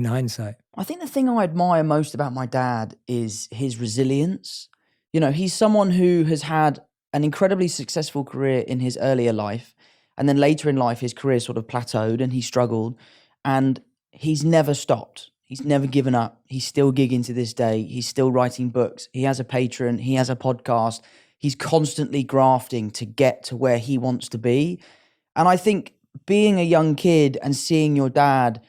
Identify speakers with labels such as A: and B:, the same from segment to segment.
A: hindsight?
B: I think the thing I admire most about my dad is his resilience. You know, he's someone who has had an incredibly successful career in his earlier life. And then later in life, his career sort of plateaued and he struggled. And he's never stopped. He's never given up. He's still gigging to this day. He's still writing books. He has a Patreon. He has a podcast. He's constantly grafting to get to where he wants to be. And I think being a young kid and seeing your dad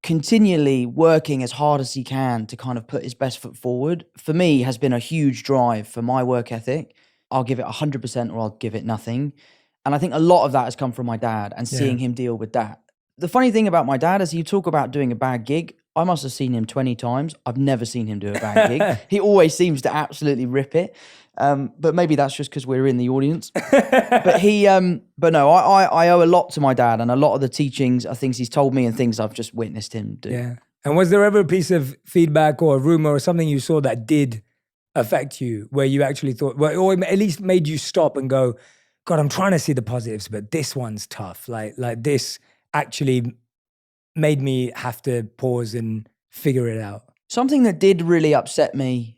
B: continually working as hard as he can to kind of put his best foot forward, for me, has been a huge drive for my work ethic. I'll give it 100% or I'll give it nothing. And I think a lot of that has come from my dad and seeing him deal with that. The funny thing about my dad is you talk about doing a bad gig. I must have seen him 20 times. I've never seen him do a bad gig. He always seems to absolutely rip it. But maybe that's just because we're in the audience. But no, I owe a lot to my dad, and a lot of the teachings are things he's told me and things I've just witnessed him do.
A: Yeah. And was there ever a piece of feedback or a rumor or something you saw that did affect you, where you actually thought, well, or at least made you stop and go, God, I'm trying to see the positives, but this one's tough. Like this actually made me have to pause and figure it out?
B: Something that did really upset me,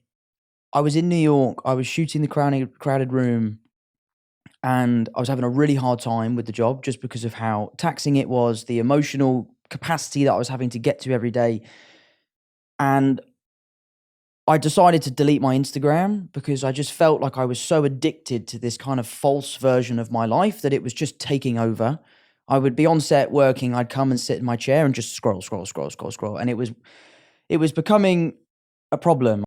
B: I was in New York, I was shooting the Crowded Room, and I was having a really hard time with the job just because of how taxing it was, the emotional capacity that I was having to get to every day. And I decided to delete my Instagram because I just felt like I was so addicted to this kind of false version of my life that it was just taking over. I would be on set working, I'd come and sit in my chair and just scroll. And it was becoming a problem.